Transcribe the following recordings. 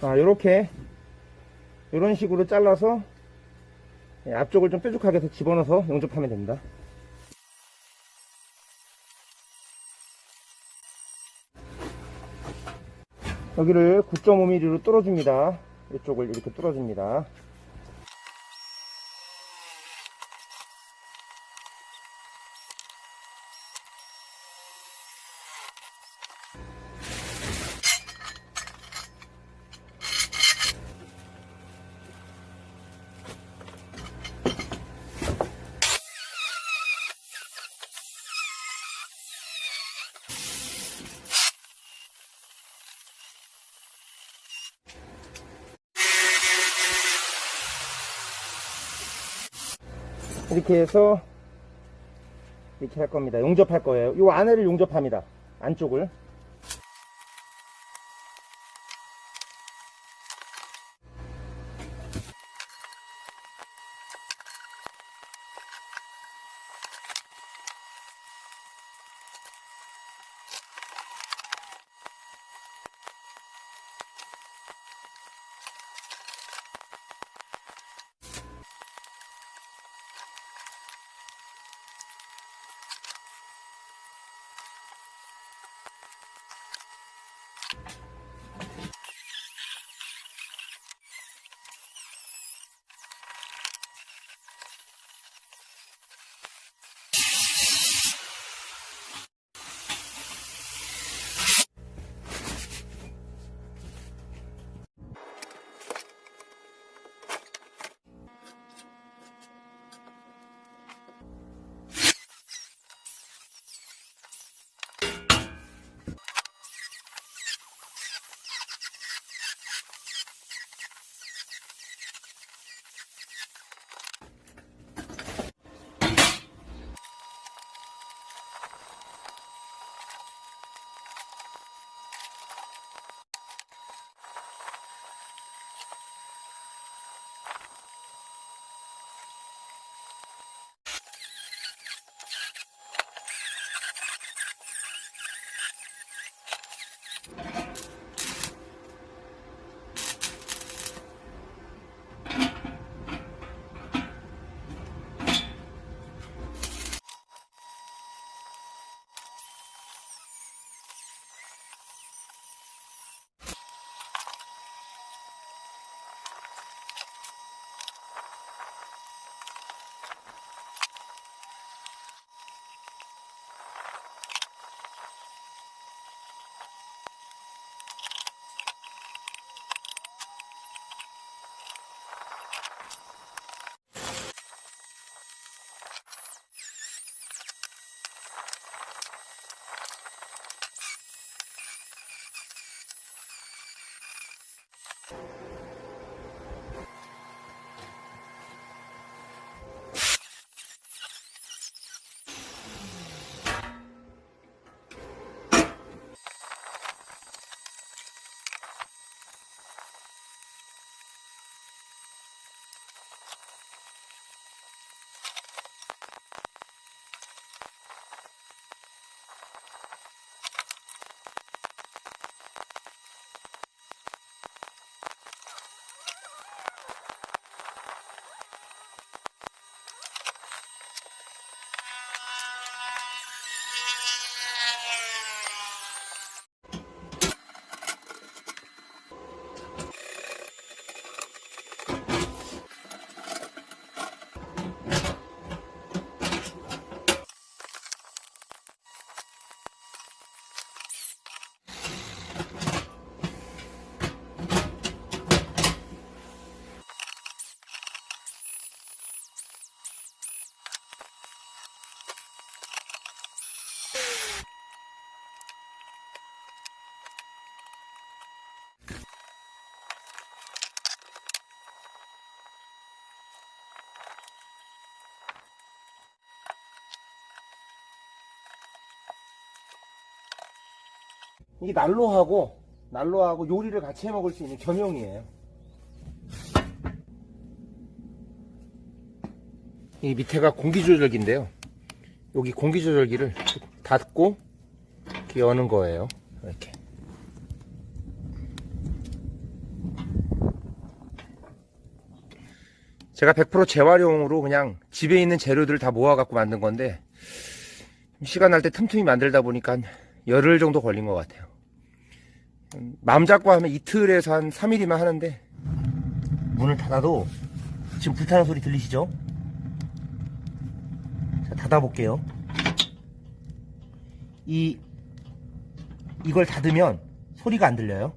요렇게 이런 식으로 잘라서 앞쪽을 좀 뾰족하게 해서 집어넣어서 용접하면 됩니다. 여기를 9.5mm로 뚫어줍니다. 이쪽을 이렇게 뚫어줍니다. 이렇게 해서 이렇게 할 겁니다. 용접할 거예요. 이 안에를 용접합니다. 안쪽을. 이게 난로하고 요리를 같이 해 먹을 수 있는 겸용이에요. 이 밑에가 공기조절기인데요. 여기 공기조절기를 닫고 이렇게 여는 거예요. 이렇게. 제가 100% 재활용으로 그냥 집에 있는 재료들을 다 모아갖고 만든 건데, 시간 날 때 틈틈이 만들다 보니까 한 열흘 정도 걸린 것 같아요. 마음 잡고 하면 이틀에서 한 3일이면 하는데, 문을 닫아도 지금 불타는 소리 들리시죠? 자, 닫아볼게요. 이걸 닫으면 소리가 안 들려요.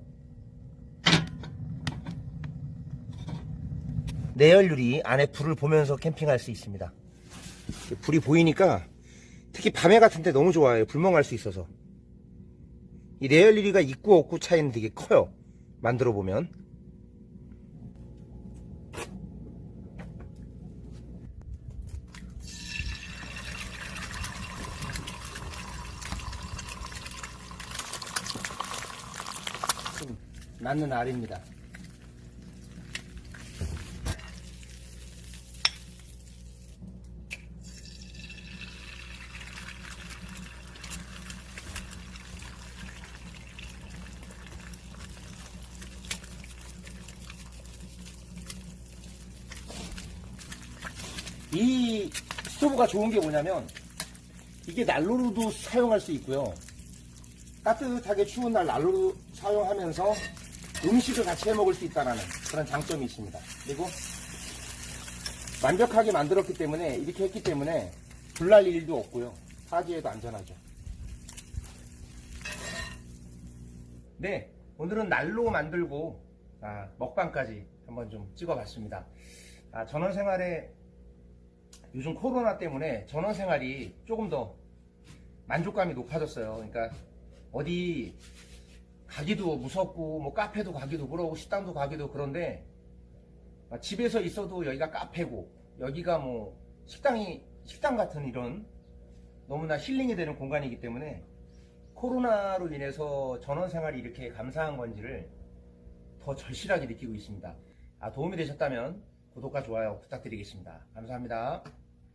내열유리 안에 불을 보면서 캠핑할 수 있습니다. 불이 보이니까 특히 밤에 같은 데 너무 좋아요. 불멍할 수 있어서. 이 내열유리가 있고 없고 차이는 되게 커요. 만들어 보면. 낳는 알입니다. 이 스토브가 좋은 게 뭐냐면 이게 난로로도 사용할 수 있고요. 따뜻하게 추운 날 난로로 사용하면서 음식을 같이 해 먹을 수 있다는 그런 장점이 있습니다. 그리고 완벽하게 만들었기 때문에, 이렇게 했기 때문에 불날 일도 없고요. 타지에도 안전하죠. 네, 오늘은 난로 만들고 먹방까지 한번 좀 찍어봤습니다. 전원생활에 요즘 코로나 때문에 전원생활이 조금 더 만족감이 높아졌어요. 그러니까 어디 가기도 무섭고, 뭐 카페도 가기도 그러고, 식당도 가기도 그런데, 집에서 있어도 여기가 카페고, 여기가 뭐 식당 같은 이런 너무나 힐링이 되는 공간이기 때문에 코로나로 인해서 전원생활이 이렇게 감사한 건지를 더 절실하게 느끼고 있습니다. 도움이 되셨다면 구독과 좋아요 부탁드리겠습니다. 감사합니다.